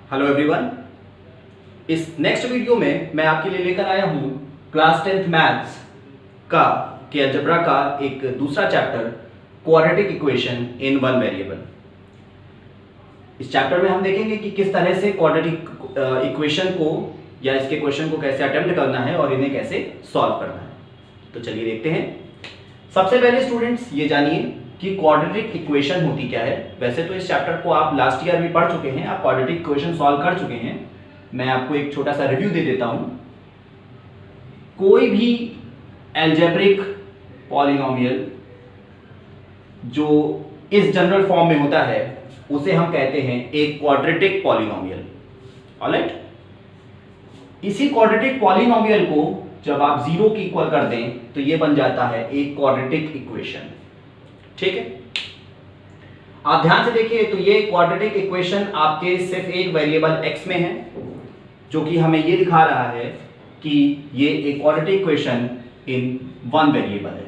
Hello everyone. इस next video में मैं आपके लिए लेकर आया हूं क्लास 10th मैथ्स का के अलजेब्रा का एक दूसरा chapter quadratic equation in one variable. इस चैप्टर में हम देखेंगे कि किस तरह से क्वाड्रेटिक इक्वेशन को या इसके क्वेश्चन को कैसे अटेम्प्ट करना है और इन्हें कैसे सॉल्व करना है। तो चलिए देखते हैं। सबसे पहले स्टूडेंट्स ये जानिए कि क्वाड्रेटिक इक्वेशन होती क्या है। वैसे तो इस चैप्टर को आप लास्ट ईयर भी पढ़ चुके हैं, आप क्वाड्रेटिक इक्वेशन सॉल्व कर चुके हैं। मैं आपको एक छोटा सा रिव्यू दे देता हूं। कोई भी अलजेब्रिक पॉलिनोमियल जो इस जनरल फॉर्म में होता है उसे हम कहते हैं एक क्वाड्रेटिक पॉलिनोमियल। ऑलराइट, इसी क्वाड्रेटिक पॉलिनोमियल को जब आप जीरो की इक्वल कर दें तो ये बन जाता है एक क्वाड्रेटिक इक्वेशन। ठीक है, आप ध्यान से देखिए तो ये क्वाड्रेटिक इक्वेशन आपके सिर्फ एक वेरिएबल x में है, जो कि हमें ये दिखा रहा है कि ये एक quadratic equation in one variable है।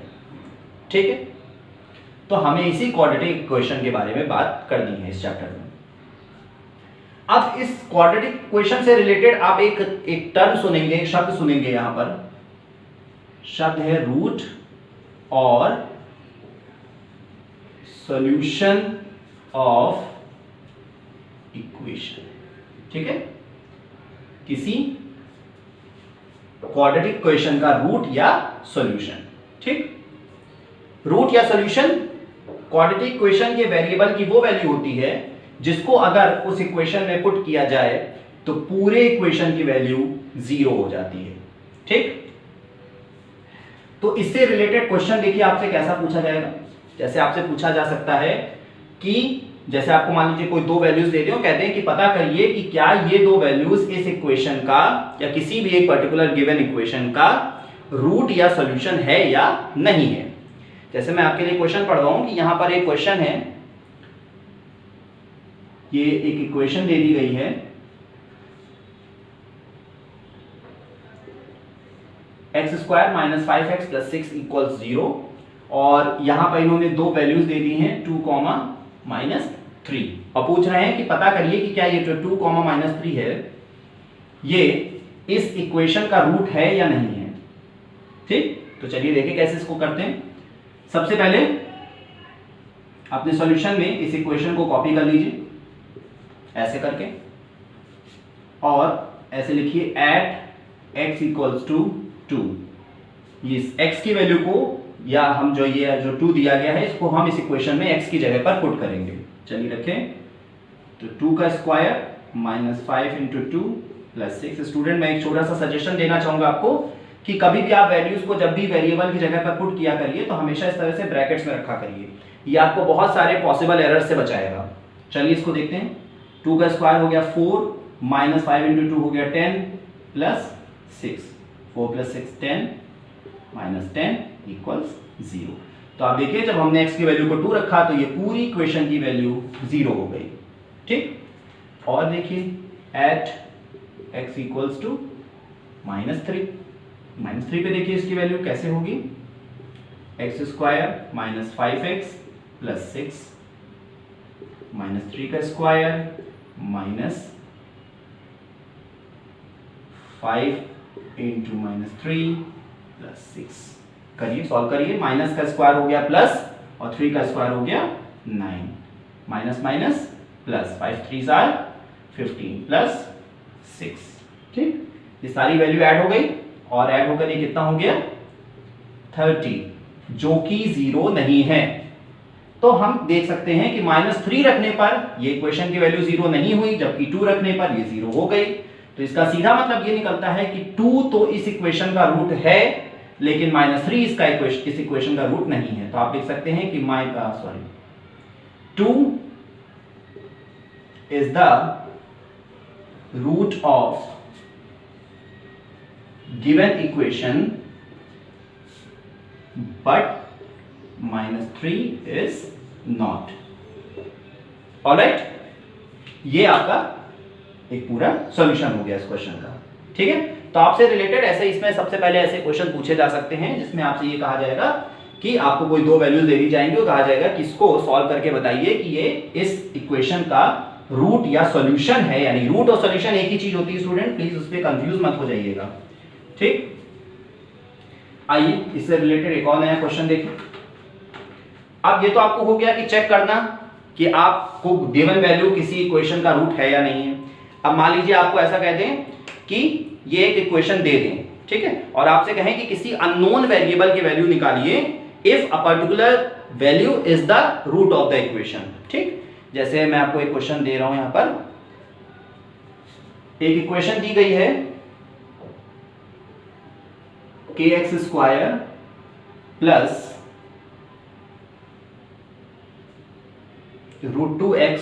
ठीक है, तो हमें इसी क्वाड्रेटिक इक्वेशन के बारे में बात करनी है इस चैप्टर में। अब इस क्वाड्रेटिक इक्वेशन से रिलेटेड आप एक टर्म सुनेंगे, एक शब्द सुनेंगे। यहां पर शब्द है रूट और सॉल्यूशन ऑफ इक्वेशन। ठीक है, किसी क्वाड्रेटिक इक्वेशन का रूट या सॉल्यूशन। ठीक, रूट या सॉल्यूशन क्वाड्रेटिक इक्वेशन के वेरिएबल की वो वैल्यू होती है जिसको अगर उस इक्वेशन में पुट किया जाए तो पूरे इक्वेशन की वैल्यू जीरो हो जाती है। ठीक, तो इससे रिलेटेड क्वेश्चन देखिए आपसे कैसा पूछा जाएगा। जैसे आपसे पूछा जा सकता है कि जैसे आपको मान लीजिए कोई दो वैल्यूज दे दे और कहते हैं कि पता करिए कि क्या ये दो वैल्यूज इस इक्वेशन का या किसी भी एक पर्टिकुलर गिवन इक्वेशन का रूट या सॉल्यूशन है या नहीं है। जैसे मैं आपके लिए क्वेश्चन पढ़ रहा हूं कि यहां पर एक क्वेश्चन है, ये एक इक्वेशन दे दी गई है x² - 5x + 6 = 0 और यहां पर इन्होंने दो वैल्यूज दे दी हैं 2, -3 और पूछ रहे हैं कि पता करिए कि क्या ये जो 2, -3 है ये इस इक्वेशन का रूट है या नहीं है। ठीक, तो चलिए देखें कैसे इसको करते हैं। सबसे पहले अपने सॉल्यूशन में इस इक्वेशन को कॉपी कर लीजिए ऐसे करके और ऐसे लिखिए @x = 2। इस x की वैल्यू को या हम जो 2 दिया गया है इसको हम इस इक्वेशन में x की जगह पर पुट करेंगे। चलिए रखें, तो 2 का स्क्वायर -5 × 2 + 6। स्टूडेंट मैं एक छोटा सा सजेशन देना चाहूंगा आपको कि कभी भी आप वैल्यूज को जब भी वेरिएबल की जगह पर पुट किया करिए तो हमेशा इस तरह से ब्रैकेट्स में रखा करिए, ये आपको बहुत सारे पॉसिबल एरर से बचाएगा। चलिए इसको देखते हैं। 2 का स्क्वायर हो गया 4, -5 × 2 हो गया 10 + 6, 4 + 6 10 -10 = 0। तो आप देखिए जब हमने x की वैल्यू को 2 रखा तो ये पूरी इक्वेशन की वैल्यू 0 हो गई। ठीक, और देखिए @x = -3। -3 पे देखिए इसकी वैल्यू कैसे होगी, x² - 5x + 6 -3 का स्क्वायर -5 × -3 + 6 करिए, सॉल्व करिए। माइनस का स्क्वायर हो गया प्लस और 3 का स्क्वायर हो गया 9, minus minus plus, 5 3s are 15 + 6। ठीक, ये सारी वैल्यू ऐड हो गई और ऐड होकर ये कितना हो गया 30, जो कि 0 नहीं है। तो हम देख सकते हैं कि -3 रखने पर ये इक्वेशन की वैल्यू 0 नहीं हुई, जबकि 2 रखने पर ये 0 हो गई। तो इसका सीधा मतलब ये निकलता है कि 2 तो इस इक्वेशन का रूट है लेकिन -3 इस इक्वेशन का रूट नहीं है। तो आप देख सकते हैं कि 2 is the root of given equation but -3 is not. Alright, ये आपका एक पूरा सॉल्यूशन हो गया इस क्वेश्चन का। ठीक है, तो आपसे रिलेटेड ऐसे इसमें सबसे पहले ऐसे क्वेश्चन पूछे जा सकते हैं जिसमें आपसे ये कहा जाएगा कि आपको कोई दो वैल्यूज दे दी जाएंगी और कहा जाएगा कि इसको सॉल्व करके बताइए कि ये इस इक्वेशन का रूट या सॉल्यूशन है, यानी रूट और सॉल्यूशन एक ही चीज होती है स्टूडेंट, प्लीज उस पर कंफ्यूज मत हो जाइएगा। ठीक, आइए इससे रिलेटेड एक और नया क्वेश्चन देखिए। अब ये तो आपको हो गया कि चेक करना कि आपको गिवन वैल्यू किसी इक्वेशन का रूट है या नहीं है। अब मान लीजिए आपको ऐसा कह दें कि ये एक इक्वेशन दे दें, ठीक है, और आपसे कहें कि किसी अननोन वेरिएबल की वैल्यू निकालिए if a particular value is the root of the equation. ठीक, जैसे मैं आपको एक क्वेश्चन दे रहा हूं, यहां पर एक इक्वेशन दी गई है kx square plus √2x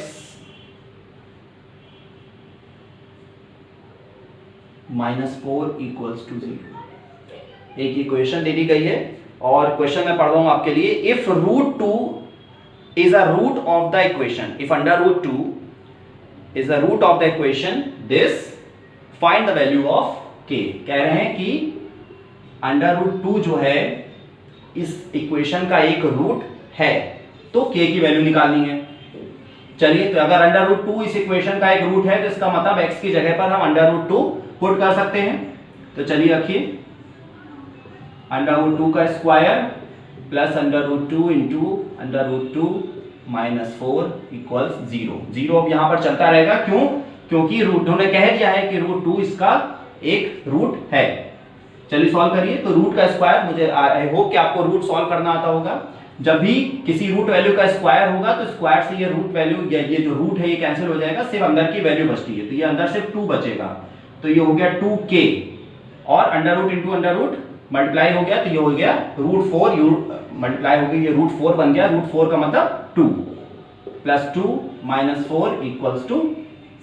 -4 equals to 0। एक इक्वेशन दे दी गई है और क्वेश्चन मैं पढ़ रहा हूं आपके लिए। If √2 is a root of the equation, if under √2 is the root of the equation, this find the value of k। कह रहे हैं कि अंडर √2 जो है इस इक्वेशन का एक रूट है, तो k की वैल्यू निकालनी है। चलिए, तो अगर अंडर √2 इस इक्वेशन का एक रूट है तो इसका मतलब x की जगह पर हम अंडर √2 पुट कर सकते हैं। तो चलिए रखिए, अंडर √2 का square plus under √2 into under √2 -4 equals 0। 0 अब यहां पर चलता रहेगा, क्यों? क्योंकि रूट ने कह दिया है कि √2 इसका एक रूट है। चलिए सॉल्व करिए। तो रूट का स्क्वायर, मुझे आई होप कि आपको रूट सॉल्व करना आता होगा। जब भी किसी रूट वैल्यू का स्क्वायर होगा तो स्क्वायर से ये रूट वैल्यू या ये जो रूट है ये कैंसिल हो जाएगा, सिर्फ अंदर की वैल्यू बचती है। तो ये अंदर सिर्फ 2 बचेगा, तो ये हो गया 2k और under root into under root multiply हो गया, तो ये हो गया √4 मल्टीप्लाई हो गई, ये √4 बन गया। √4 का मतलब 2 प्लस 2 -4 इक्वल्स टू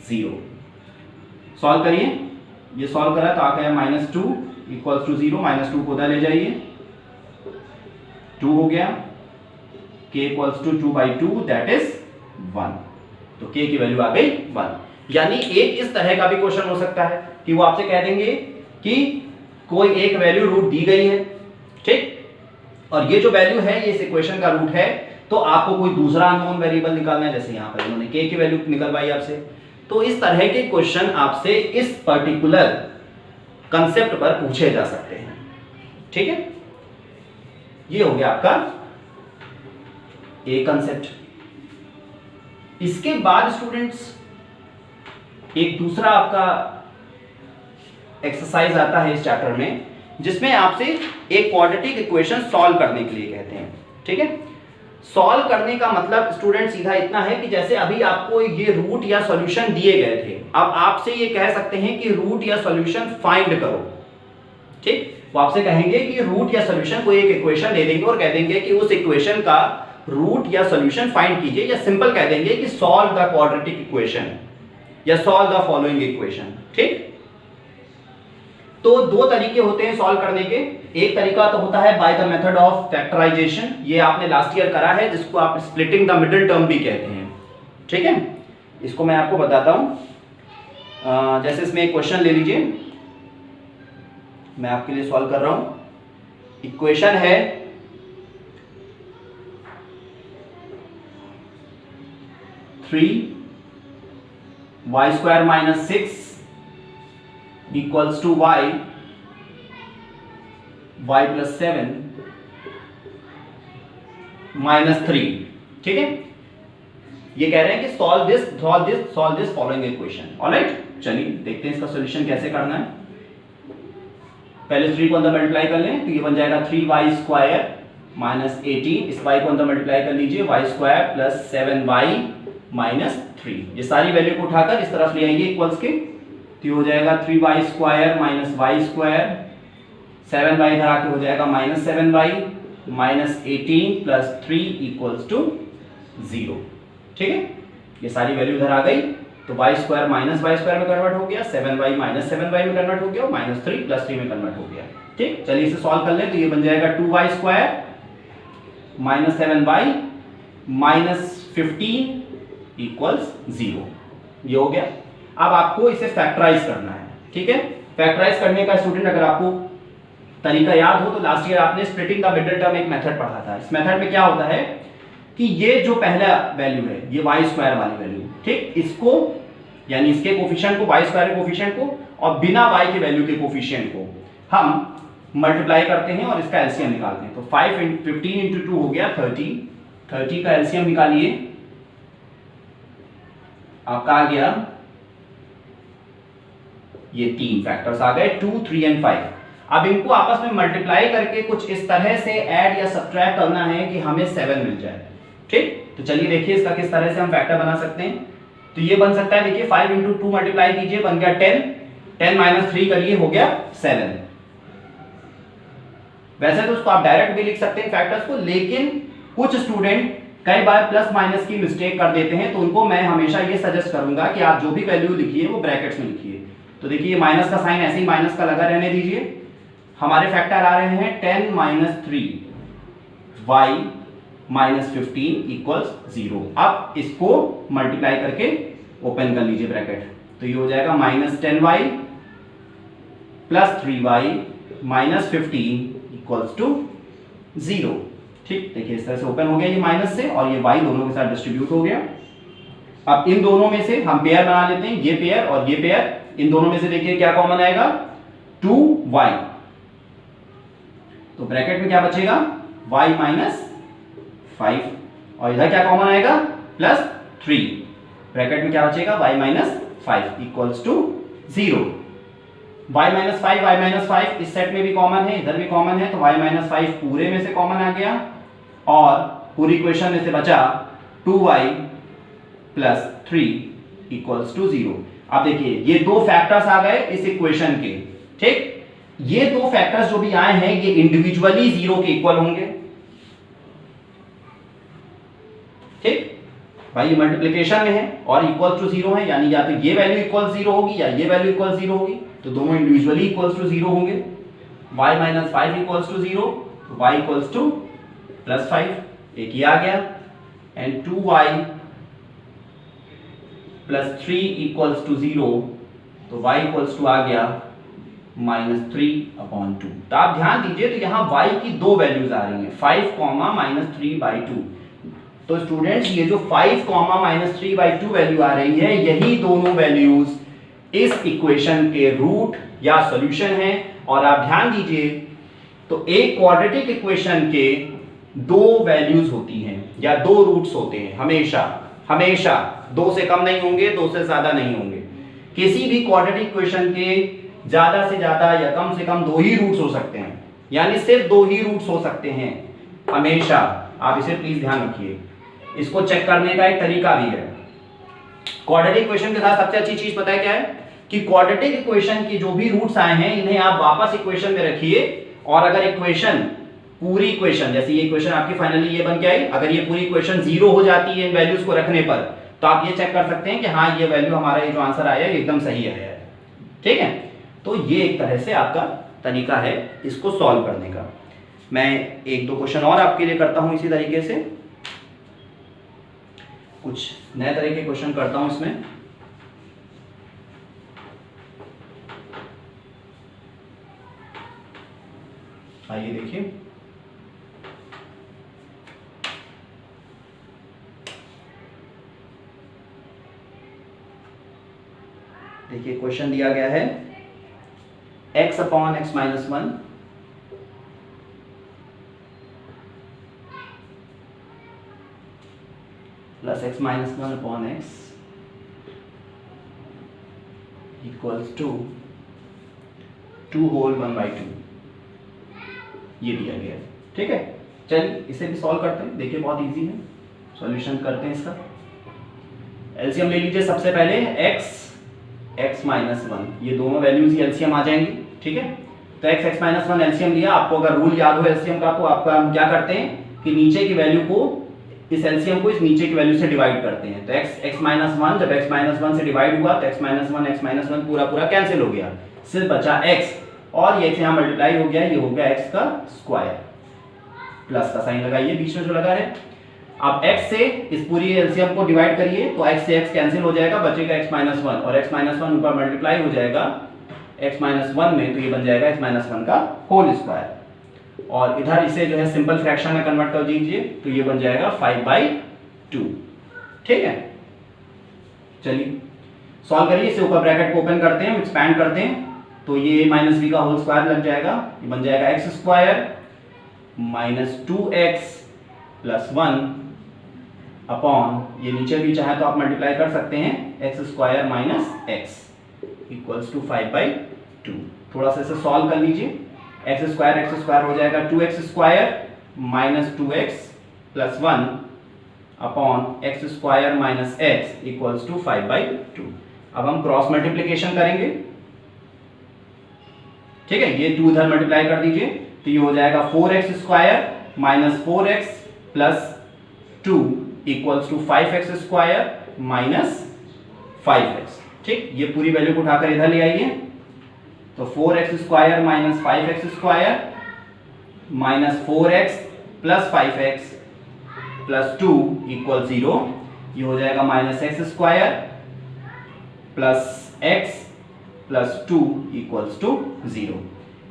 0। सॉल्व करिए, ये सॉल्व करा तो आ गया -2 इक्वल्स टू 0। -2 को उधर ले जाइए, 2 हो गया, k equals to 2/2 that is 1। तो k की वैल्यू आ गई 1। यानी एक इस तरह का भी क्वेश्चन हो सकता है कि वो आपसे कह देंगे कि कोई एक वैल्यू रूट दी गई है, ठीक, और ये जो वैल्यू है ये इस इक्वेशन का रूट है, तो आपको कोई दूसरा अननोन वेरिएबल निकालना है। जैसे यहां पर इन्होंने k की वैल्यू निकलवाई आपसे, तो इस तरह के क्वेश्चन आपसे इस पर्टिकुलर कंसेप्ट पर पूछे जा सकते हैं। ठीक है, ये हो गया आपका एक कंसेप्ट। इसके बाद स्टूडेंट्स एक दूसरा आपका एक्सरसाइज आता है इस चैप्टर में, जिसमें आपसे एक क्वाड्रेटिक इक्वेशन सॉल्व करने के लिए कहते हैं। ठीक है, सॉल्व करने का मतलब स्टूडेंट सीधा इतना है कि जैसे अभी आपको ये रूट या सॉल्यूशन दिए गए थे, अब आपसे ये कह सकते हैं कि रूट या सॉल्यूशन फाइंड करो। ठीक, वो आपसे कहेंगे कि रूट या सॉल्यूशन को एक इक्वेशन दे देंगे और कह देंगे कि उस इक्वेशन का रूट या सॉल्यूशन फाइंड कीजिए, या सिंपल कह देंगे कि सॉल्व द क्वाड्रेटिक इक्वेशन या सॉल्व द फॉलोइंग इक्वेशन। ठीक, तो दो तरीके होते हैं सॉल्व करने के। एक तरीका तो होता है by the method of factorisation, ये आपने लास्ट ईयर करा है, जिसको आप स्प्लिटिंग द मिडिल टर्म भी कहते हैं। ठीक है, इसको मैं आपको बताता हूं। जैसे इसमें एक क्वेश्चन ले लीजिए, मैं आपके लिए सॉल्व कर रहा हूं। इक्वेशन है 3y² - 6 इक्वल्स टू y + 7 -3। ठीक है, ये कह रहे हैं कि solve this following equation. Alright, चलिए देखते हैं इसका सॉल्यूशन कैसे करना है। पहले 3 को अंदर मल्टीप्लाई कर लें, तो ये बन जाएगा 3y² - 18। इस y को अंदर मल्टीप्लाई कर लीजिए, y² + 7y - 3। ये सारी वैल्यू को उठाकर इस तरफ ले आएंगे इक्वल्स के, तो ये हो जाएगा 3y² - y², 7y इधर आके हो जाएगा -7y - 18 + 3 इक्वल्स टू 0। ठीक है, ये सारी वैल्यू इधर आ गई, तो y² - y² में कन्वर्ट हो गया, 7y - 7y में कन्वर्ट हो गया, -3 + 3 में कन्वर्ट हो गया। ठीक, चलिए इसे सॉल्व कर लें, तो ये बन जाएगा 2y² - 7y - 15 इक्वल्स 0। ये हो गया। अब आपको इसे फैक्टराइज करना है। ठीक है, फैक्टराइज करने का स्टूडेंट अगर आपको तरीका याद हो तो लास्ट ईयर आपने स्प्लिटिंग द मिडिल टर्म एक मेथड पढ़ा था। इस मेथड में क्या होता है कि ये जो पहला वैल्यू है ये वाई स्क्वायर वाली वैल्यू, ठीक, इसको यानी इसके कोफिशिएंट को, वाई स्क्वायर के कोफिशिएंट को और बिना वाई के वैल्यू के कोफिशिएंट को हम मल्टीप्लाई करते हैं और इसका एलसीएम निकालते हैं। तो 15 इंटू 2 हो गया 30, 30 का एलसीएम निकालिए, आपका आ गया ये 3 फैक्टर्स आ गए 2, 3 एंड 5। अब इनको आपस में मल्टीप्लाई करके कुछ इस तरह से ऐड या सब्ट्रैक्ट करना है कि हमें 7 मिल जाए, ठीक। तो चलिए देखिए इसका किस तरह से हम फैक्टर बना सकते हैं। तो ये बन सकता है, देखिए 5 इंटू 2 मल्टीप्लाई कीजिए, बन गया 10, 10 माइनस 3 करिए, हो गया 7। वैसे तो उसको आप डायरेक्ट भी लिख सकते हैं फैक्टर्स को, लेकिन कुछ स्टूडेंट कई बार प्लस माइनस की मिस्टेक कर देते हैं, तो उनको मैं हमेशा ये सजेस्ट करूंगा कि आप जो भी वैल्यू लिखिए वो ब्रैकेट्स में लिखिए। तो देखिए माइनस का साइन ऐसे ही माइनस का लगा रहने दीजिए। हमारे फैक्टर आ रहे हैं 10 माइनस 3 y माइनस 15 इक्वल्स 0। अब इसको मल्टीप्लाई करके ओपन कर लीजिए ब्रैकेट, तो ये हो जाएगा minus 10y plus 3y minus 15 equals to 0, ठीक। देखिए इस तरह से ओपन हो गया ये माइनस से, और ये y दोनों के साथ डिस्ट्रीब्यूट हो गया। अब इन दोनों में से हम पेयर बना लेते हैं, ये पेयर और ये पेयर। इन दोनों में से देखिए क्या कॉमन आएगा, 2y, तो ब्रैकेट में क्या बचेगा y माइनस 5, और इधर क्या कॉमन आएगा प्लस 3, ब्रैकेट में क्या बचेगा y minus 5 equals to 0। y minus 5, y minus 5 इस सेट में भी कॉमन है, इधर भी कॉमन है, तो y माइनस 5 पूरे में से कॉमन आ गया, और पूरी इक्वेशन में से बचा 2y प्लस 3 इक्वल्स टू 0। अब देखिए ये दो फैक्टर्स आ गए इस इक्वेशन के, ठीक। ये दो फैक्टर्स जो भी आए हैं ये इंडिविजुअली 0 के इक्वल होंगे, ठीक भाई। ये मल्टीप्लिकेशन में है और इक्वल टू 0 है, यानी या तो ये वैल्यू इक्वल 0 होगी या ये वैल्यू इक्वल 0 होगी, तो दोनों इंडिविजुअली इक्वल टू 0 होंगे। y माइनस 5 इक्वल्स टू 0, तो y इक्वल्स टू प्लस 5, एक ही आ गया, and 2y plus 3 equals to 0, तो y इक्वल्स टू आ गया माइनस 3/2। तो आप ध्यान दीजिए, तो यहाँ y की दो वैल्यूज आ रही हैं, 5 माइनस 3/2। तो स्टूडेंट्स ये जो 5 माइनस 3/2 वैल्यू आ रही है, यही दोनों वैल्यूज इस इक्वेशन के रूट या सॉल्यूशन है। और आप ध्यान दीजिए, तो एक क्वाड्रेटिक इक्वेशन के दो वैल्यूज होती हैं या दो रूट्स होते हैं, हमेशा हमेशा, दो से कम नहीं होंगे, दो से ज्यादा नहीं होंगे। किसी भी क्वाड्रेटिक इक्वेशन के ज्यादा से ज्यादा या कम से कम दो ही रूट्स हो सकते हैं, यानी सिर्फ दो ही रूट्स हो सकते हैं हमेशा। आप इसे प्लीज ध्यान रखिए, इसको चेक करने का एक तरीका भी है। क्वाड्रेटिक इक्वेशन के साथ सबसे अच्छी चीज पता है क्या है, कि क्वाड्रेटिक इक्वेशन की जो भी रूट्स आए हैं इन्हें आप वापस इक्वेशन में रखिए, और अगर इक्वेशन पूरी इक्वेशन, जैसे ये इक्वेशन आपकी फाइनली ये बन के आई, अगर ये पूरी इक्वेशन 0 हो जाती है इन वैल्यूज को रखने पर, तो आप ये चेक कर सकते हैं कि हाँ ये वैल्यू हमारा ये जो आंसर आया है एकदम सही आया है, ठीक है। तो ये एक तरह से आपका तरीका है इसको सॉल्व करने का। मैं एक दो क्वेश्चन और आपके लिए करता हूं इसी तरीके से, कुछ नए तरह के क्वेश्चन करता हूं इसमें। आइए देखिए, देखिए क्वेश्चन दिया गया है x upon x minus 1 plus x minus 1 upon x equals to 2 whole 1/2, ये दिया गया है, ठीक है। चलिए इसे भी सॉल्व करते हैं, देखिए बहुत इजी है, सॉल्यूशन करते हैं इसका। एलसीएम ले लीजिए सबसे पहले, x माइनस 1, ये दोनों वैल्यूज ही एलसीएम आ जाएंगी, ठीक है। तो x माइनस 1 एलसीएम लिया, आपको अगर रूल याद हो एलसीएम का, तो आपका हम क्या करते हैं कि नीचे की वैल्यू को, इस एलसीएम को इस नीचे की वैल्यू से डिवाइड करते हैं। तो x माइनस 1, जब x माइनस 1 से डिवाइड हुआ तो x माइनस 1 पूरा पूरा कैंसिल हो गया, सिर्फ बचा x, और ये यहाँ मल्टीप्लाई हो गया, ये हो गया x का स्क्वायर, प्लस का साइन लगाइए बीच में जो लगा है। अब x से इस पूरी एलसीएम को डिवाइड करिए, तो x से x कैंसिल हो जाएगा, बचेगा x माइनस 1, और x माइनस 1 ऊपर मल्टीप्लाई हो जाएगा x माइनस 1 में, तो ये बन जाएगा x माइनस 1 का होल स्क्वायर। और इधर इसे जो है सिंपल फ्रैक्शन में कन्वर्ट कर दीजिए, तो ये बन जाएगा 5/2। ठीक है, चलिए सॉल्व करिए। इसे ऊपर ब्रैकेट को ओपन करते हैं, एक्सपैंड करते हैं, तो ये माइनस बी का होल स्क्वायर लग जाएगा, ये बन जाएगा x square minus 2x plus 1 upon, ये नीचे भी चाहे तो आप मल्टीप्लाई कर सकते हैं, x square minus x equals to 5/2। थोड़ा सा इसे सॉल्व कर लीजिए, एक्स स्क्वायर हो जाएगा 2x square minus 2x plus 1 upon x square minus x equals to 5/2। अब हम क्रॉस मल्टीप्लीकेशन करेंगे। ठीक है, ये 2 इधर मल्टीप्लाई कर दीजिए, तो ये हो जाएगा 4x square minus 4x plus 2 equals to 5x square minus 5x। ठीक, ये पूरी वैल्यू को उठाकर इधर ले आइए, तो 4x square minus 5x square minus 4x plus 5x plus 2 equal 0, ये हो जाएगा minus x square plus x plus 2 equals to 0।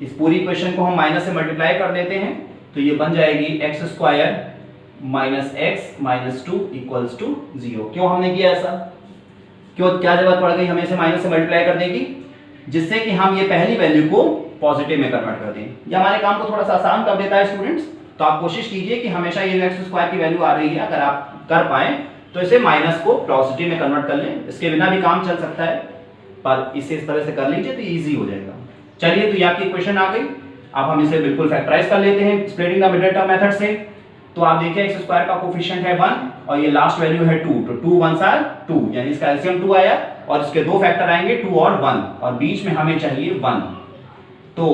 इस पूरी इक्वेशन को हम माइनस से मल्टीप्लाई कर देते हैं, तो ये बन जाएगी x square minus x minus 2 equals to 0। क्यों हमने किया ऐसा, क्यों, क्या जरूरत पड़ गई हमें इसे माइनस से मल्टीप्लाई कर देगी, जिससे कि हम ये पहली वैल्यू को पॉजिटिव में कन्वर्ट कर दें। ये हमारे काम को थोड़ा सा आसान कर देता है स्टूडेंट्स। तो आप कोशिश कीजिए कि हमेशा ये एक्स स्क्वायर की वैल्यू आ रही है, अगर आप कर पाए तो इसे माइनस को पॉजिटिव में कन्वर्ट कर लें। इसके बिना भी काम चल सकता है, पर इसे इस तरह से कर लीजिए तो इजी हो जाएगा। चलिए, तो ये आपकी इक्वेशन आ गई। अब हम इसे बिल्कुल फैक्टराइज कर लेते हैं splitting the middle term method से। तो आप देखिए एक्स स्क्वायर का कोफिशिएंट है 1 और ये लास्ट वैल्यू है 2, तो 2 1s आर 2, यानी इसका एलसीएम 2 आया और इसके दो फैक्टर आएंगे 2 और 1 और बीच में हमें चाहिए 1। तो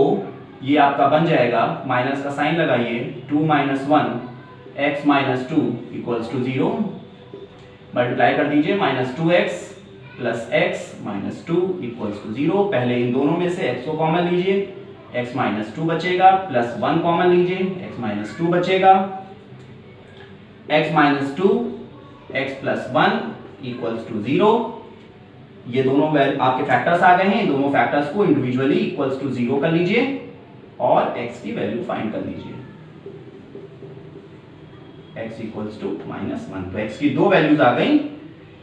ये आपका बन जाएगा, माइनस का साइन लगाइए, 2 minus 1 x minus 2 equals to 0। Multiply कर दीजिए, minus 2x plus x minus 2 equals to 0। पहले इन दोनों में से x को कॉमन लीजिए, x माइनस 2 बचेगा, प्लस 1 कॉमन लीजिए, x माइनस 2 बचेगा, x minus 2 x plus 1 equals to 0। ये दोनों आपके फैक्टर्स आ गए हैं, दोनों फैक्टर्स को इंडिविजुअली इक्वल्स टू 0 कर लीजिए और x की वैल्यू फाइंड कर लीजिए, x इक्वल्स टू -1। तो x की दो वैल्यूज आ गई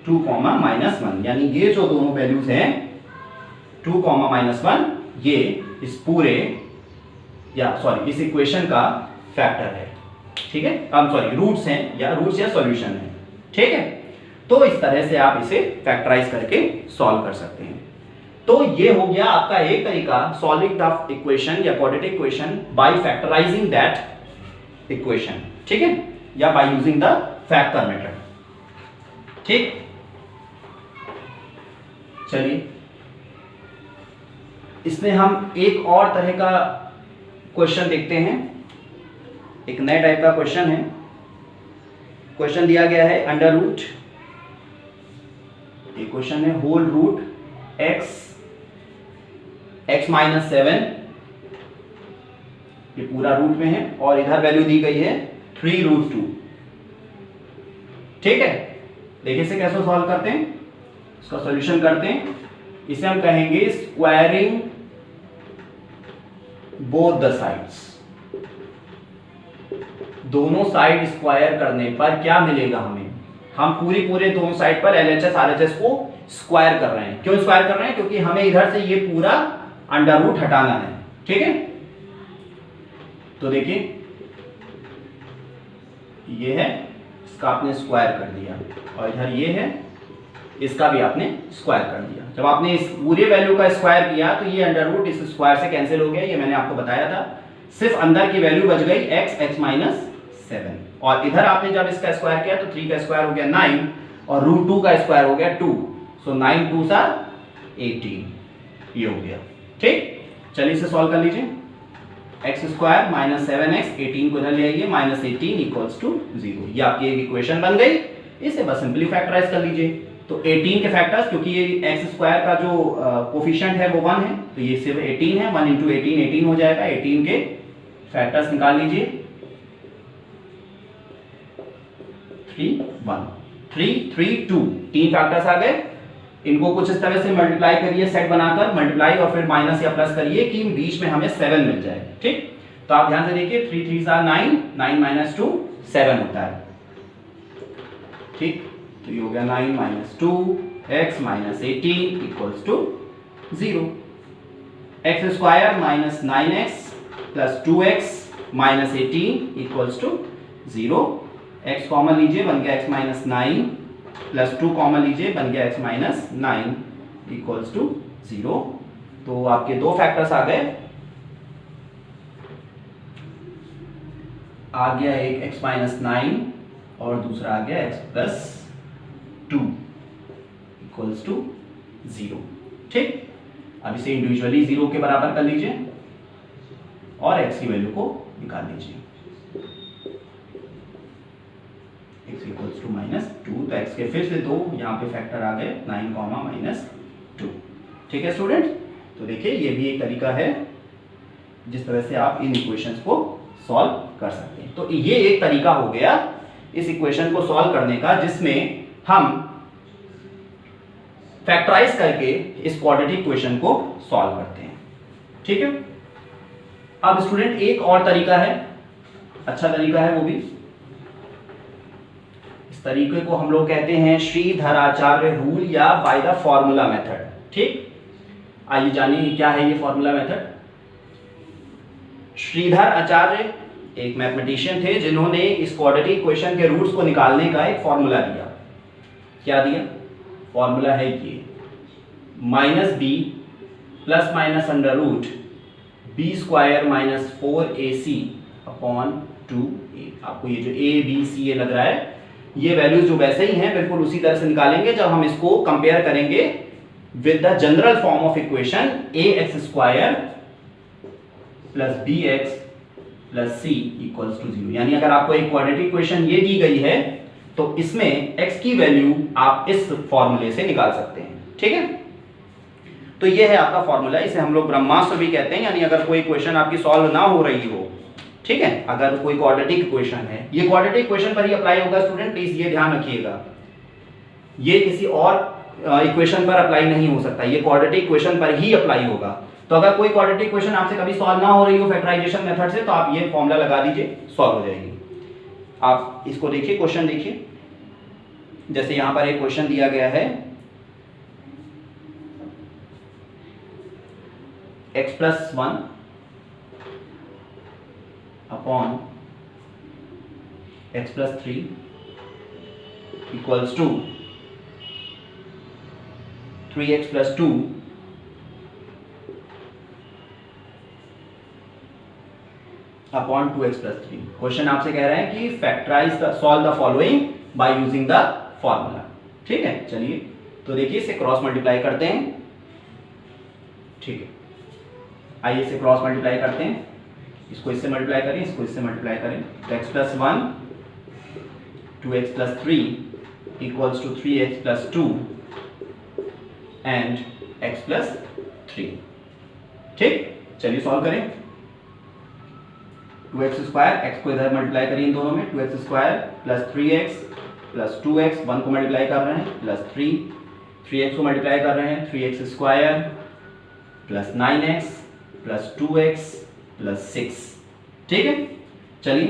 2, -1, यानी ये जो दोनों वैल्यूज हैं 2, -1, ये इस पूरे इस इक्वेशन का फैक्टर है। ठीक है, रूट्स हैं या सॉल्यूशन है। ठीक है, तो इस तरह से आप इसे फैक्टराइज करके सॉल्व कर सकते हैं। तो ये हो गया आपका एक तरीका सॉल्विंग द इक्वेशन या quadratic equation by factorising that equation. ठीक है, या bye using the factor method. ठीक, चलिए इसमें हम एक और तरह का क्वेश्चन देखते हैं। एक नए टाइप का क्वेश्चन है। क्वेश्चन दिया गया है अंडर रूट, एक क्वेश्चन है होल रूट x माइनस 7, ये पूरा रूट में है और इधर वैल्यू दी गई है 3√2। ठीक है, देखिए इसे कैसे सॉल्व करते हैं, इसका सॉल्यूशन करते हैं। इसे हम कहेंगे स्क्वायरिंग बोथ द साइड्स। दोनों साइड स्क्वायर करने पर क्या मिलेगा हमें, हम पूरे दोनों साइड पर LHS RHS को स्क्वायर कर रहे हैं। क्यों स्क्वायर कर रहे हैं, क्योंकि हमें इधर से ये पूरा अंडर रूट हटाना है। ठीक है, तो देखिए ये है, इसका आपने स्क्वायर कर दिया और इधर ये है, इसका भी आपने स्क्वायर कर दिया। जब आपने इस पूरे वैल्यू का स्क्वायर किया तो ये अंडर रूट इस स्क्वायर से कैंसिल हो गया, ये मैंने आपको बताया था। सिर्फ अंदर की वैल्यू बच गई x माइनस 7 और इधर आपने जब इसका स्क्वायर किया तो 3 का स्क्वायर हो गया 9 और √2 का स्क्वायर हो गया 2, सो 9 2s आर 18, ये हो गया। ठीक, चलिए इसे सॉल्व कर लीजिए। x स्क्वायर माइनस 7x, 18 को इधर ले आइए, -18 इक्वल्स टू 0। ये आपकी एक इक्वेशन बन गई। इसे बस सिंपली फैक्टराइज कर लीजिए। तो 18 के फैक्टर्स, क्योंकि ये x स्क्वायर का जो कोफिशिएंट है वो 1 है, तो ये सिर्फ 18 है, 1 × 18 18 हो जाएगा। 18 के फैक्टर्स निकाल लीजिए, 3 1 3 3 2, 3 फैक्टर्स आ गए। इनको कुछ इस तरह से मल्टीप्लाई करिए, सेट बनाकर मल्टीप्लाई और फिर माइनस या प्लस करिए कि बीच में हमें 7 मिल जाए। ठीक, तो आप ध्यान से देखिए 3 3 9, 9 माइनस 2 7 होता है। ठीक, तो ये हो गया 9 minus 2 x minus 18 equals to 0। X square minus 9x plus 2x minus 18 equals to 0। x common लीजिए, बन गया x माइनस 9 प्लस 2 कॉमन लीजिए, बन गया x माइनस 9 इक्वल्स टू 0। तो आपके दो फैक्टर्स आ गए, आ गया एक x माइनस 9 और दूसरा आ गया x प्लस 2 इक्वल्स टू 0। ठीक, अब इसे इंडिविजुअली 0 के बराबर कर लीजिए और x की वैल्यू को निकाल लीजिए। x इक्वल्स टू माइनस 2, तो x के फिर से दो यहाँ पे फैक्टर आ गए 9 कॉमा माइनस 2। ठीक है स्टूडेंट, तो देखिए ये भी एक तरीका है जिस तरह से आप इन इक्वेशंस को सॉल्व कर सकते हैं। तो ये एक तरीका हो गया इस इक्वेशन को सॉल्व करने का, जिसमें हम फैक्टराइज करके इस क्वाड्रेटिक इक्वेशन को सॉल्व करते हैं। ठीक है, अब स्टूडेंट एक और तरीका है, अच्छा तरीका है वो भी। इस तरीके को हम लोग कहते हैं श्रीधराचार्य रूल या बाय द फॉर्मूला मेथड। ठीक, आइए जानिए क्या है ये फॉर्मूला मेथड। श्रीधर आचार्य एक मैथमेटिशियन थे जिन्होंने इस क्वाड्रेटिक इक्वेशन के रूट्स को निकालने का एक फॉर्मूला दिया। क्या दिया? फॉर्मूला है ये minus b plus minus under root b square minus 4ac upon 2a। आपको ये जो a b c a लग रहा है, ये वैल्यूज जो वैसे ही हैं बिल्कुल उसी तरह से निकालेंगे जब हम इसको कंपेयर करेंगे with the general form of equation ax square plus bx plus c equals to 0। यानी अगर आपको एक क्वाड्रेटिक इक्वेशन ये दी गई है तो इसमें x की वैल्यू आप इस फॉर्मूले से निकाल सकते हैं। ठीक है, तो ये है आपका फॉर्मूला, इसे हम लोग ब्रह्मास्त्र भी कहते हैं। यानी अगर कोई इक्वेशन आपकी सॉल्व ना हो रही हो, ठीक है, अगर कोई क्वाड्रेटिक इक्वेशन है, ये क्वाड्रेटिक इक्वेशन पर ही अप्लाई होगा स्टूडेंट, प्लीज ये ध्यान रखिएगा, ये किसी और इक्वेशन पर अप्लाई नहीं हो सकता, ये क्वाड्रेटिक इक्वेशन पर ही अप्लाई होगा। तो अगर कोई क्वाड्रेटिक इक्वेशन आपसे कभी सॉल्व ना हो रही हो फैक्टराइजेशन मेथड से, तो आप ये फॉर्मूला लगा दीजिए, सॉल्व हो जाएगी। आप इसको देखिए, क्वेश्चन देखिए, जैसे यहां पर एक क्वेश्चन दिया गया है x plus 1 upon x plus 3 equals to 3x plus 2 upon 2x plus 3। Question आपसे कह रहे हैं कि factorise the solve the following by using the formula. ठीक है, चलिए तो देखिए इसे क्रॉस मल्टीप्लाई करते हैं। ठीक है, आइए इसे क्रॉस मल्टीप्लाई करते हैं, इसको इससे मल्टीप्लाई करें, इसको इससे मल्टीप्लाई करें। तो x plus 1 2x plus 3 equals to 3x plus 2 and x plus 3। ठीक, चलिए सॉल्व करें। 2x स्क्वायर, x को इधर मल्टीप्लाई करिए इन दोनों में, 2x square plus 3x plus 2x, 1 को मल्टीप्लाई कर रहे हैं प्लस 3, 3x को मल्टीप्लाई कर रहे हैं 3x square plus 9x plus 2x plus 6। ठीक है, चलिए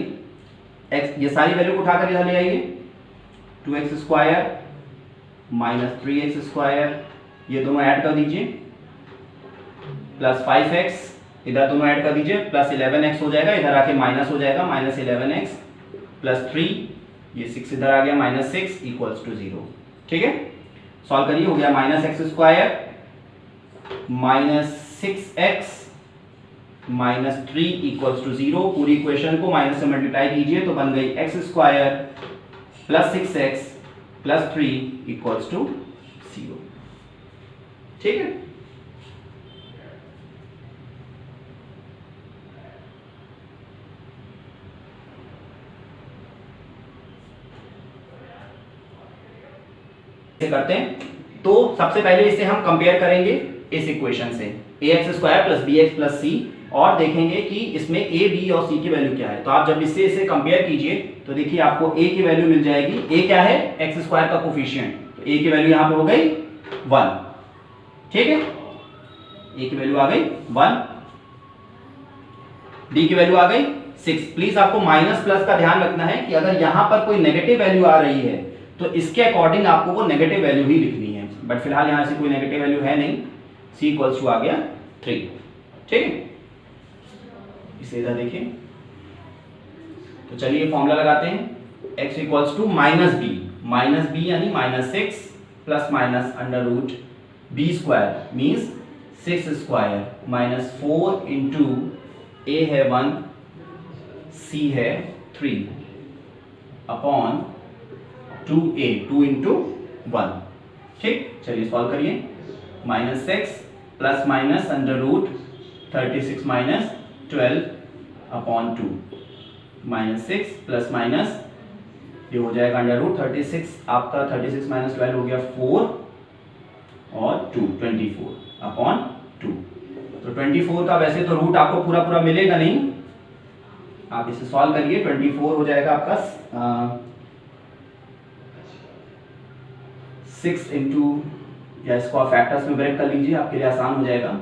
x ये सारी वैल्यू को उठाकर इधर ले आइए। 2x square minus 3x square, ये दोनों ऐड कर दीजिए, प्लस 5x इधर दोनों ऐड कर दीजिए, प्लस 11x हो जाएगा, इधर आके माइनस हो जाएगा, माइनस 11x प्लस 3, ये 6 इधर आ गया, माइनस 6 इक्वल्स टू 0। ठीक है, सॉल्व करिए, हो गया minus x square minus 6x minus 3 equals to 0। पूरी इक्वेशन को माइनस से मल्टीप्लाई कीजिए तो बन गई x square plus 6x plus 3 equals to 0। ठीक है, करते हैं। तो सबसे पहले इसे हम कंपेयर करेंगे इस इक्वेशन से ax square plus bx plus c, और देखेंगे कि इसमें a, b और c की वैल्यू क्या है। तो आप जब इसे कंपेयर कीजिए तो देखिए आपको a की वैल्यू मिल जाएगी। a क्या है? x स्क्वायर का कोफिशिएंट, तो a की वैल्यू यहां पे हो गई 1। ठीक है, a की वैल्यू आ गई 1। डी की वैल्यू आ गई 6। प्लीज आपको माइनस प्लस का ध्यान रखना है कि अगर यहां पर कोई नेगेटिव वैल्यू आ रही है तो इसके अकॉर्डिंग आपको वो नेगेटिव वैल्यू ही लिखनी है, बट फिलहाल यहां से कोई नेगेटिव वैल्यू है नहीं। c इक्वल्स टू आ गया 3। ठीक है, इसे इधर देखिए। तो चलिए फॉर्मूला लगाते हैं। x equals to minus b यानी -6 plus minus under root b square means 6 square -4 into a है 1 c है 3 अपॉन 2a 2 इंटू 1। ठीक, चलिए सॉल्व करिए। -6 plus minus under root 36 minus 12 upon 2 -6 plus minus ये हो जाएगा अंडर रूट 36 आपका 36 माइनस 12 हो गया 4 और 2 24 अपॉन 2। तो 24 का वैसे तो रूट आपको पूरा पूरा मिलेगा नहीं, आप इसे सॉल्व करिए। 24 हो जाएगा आपका 6 इंटू, या इसको आप फैक्टर्स में ब्रेक कर लीजिए, आपके लिए आसान हो जाएगा।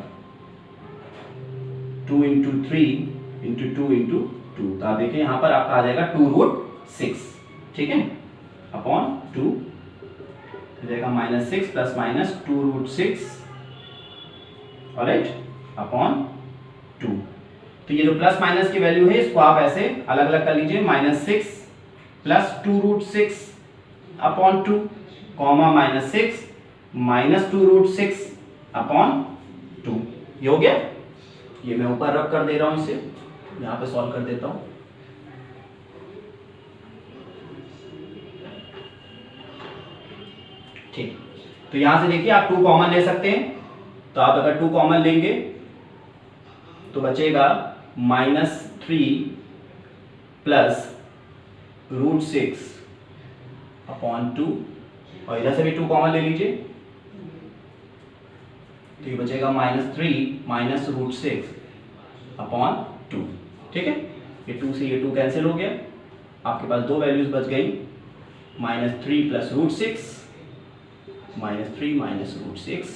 2 इंटू 3 इंटू 2 इंटू 2, तो आप देखिए यहां पर आपका आ जाएगा 2√6। ठीक है, अपॉन 2 हो जाएगा -6 प्लस माइनस 2√6 ऑलराइट अपॉन 2। तो ये जो प्लस माइनस की वैल्यू है इसको आप ऐसे अलग अलग कर लीजिए। -6 plus 2√6 upon 2 comma -6 minus 2√6 upon 2। ये हो गया। ये मैं ऊपर रब कर दे रहा हूं, इसे यहां पे सॉल्व कर देता हूं। ठीक, तो यहां से देखिए आप 2 कॉमन ले सकते हैं। तो आप अगर 2 कॉमन लेंगे तो बचेगा -3 प्लस √6 अपॉन 2, और इधर से भी 2 कॉमन ले लीजिए तो ये बचेगा -3 माइनस √6 अपॉन 2। ठीक है, ये 2 से ये 2 कैंसिल हो गया, आपके पास 2 वैल्यूज बच गई, -3 प्लस √6 -3 माइनस √6,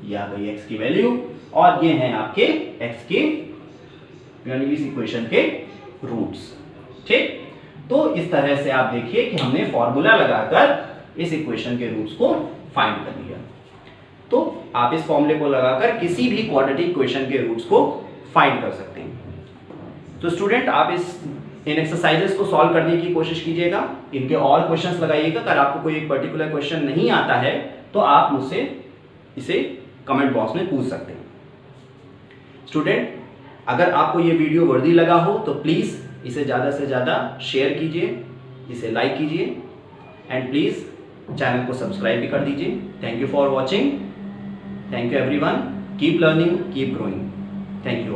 ये आ गई x की वैल्यू, और ये हैं आपके x के यानी इस इक्वेशन के रूट्स। ठीक, तो इस तरह से आप देखिए कि हमने फॉर्मूला लगाकर इस इक्वेशन के रूट्स को फाइंड कर लिया। तो आप इस फॉर्मूले को लगाकर किसी भी क्वाड्रेटिक इक्वेशन के रूट्स को फाइंड कर सकते हैं। तो स्टूडेंट आप इन एक्सरसाइजेस को सॉल्व करने की कोशिश कीजिएगा, इनके और क्वेश्चंस लगाइएगा। अगर आपको कोई एक पर्टिकुलर क्वेश्चन नहीं आता है तो आप मुझसे इसे कमेंट बॉक्स में पूछ सकते हैं। स्टूडेंट अगर आपको ये वीडियो वर्दी लगा हो तो प्लीज़ इसे ज़्यादा से ज़्यादा शेयर कीजिए, इसे लाइक कीजिए, एंड प्लीज़ चैनल को सब्सक्राइब भी कर दीजिए। Thank you for watching. Thank you everyone. Keep learning, keep growing. Thank you.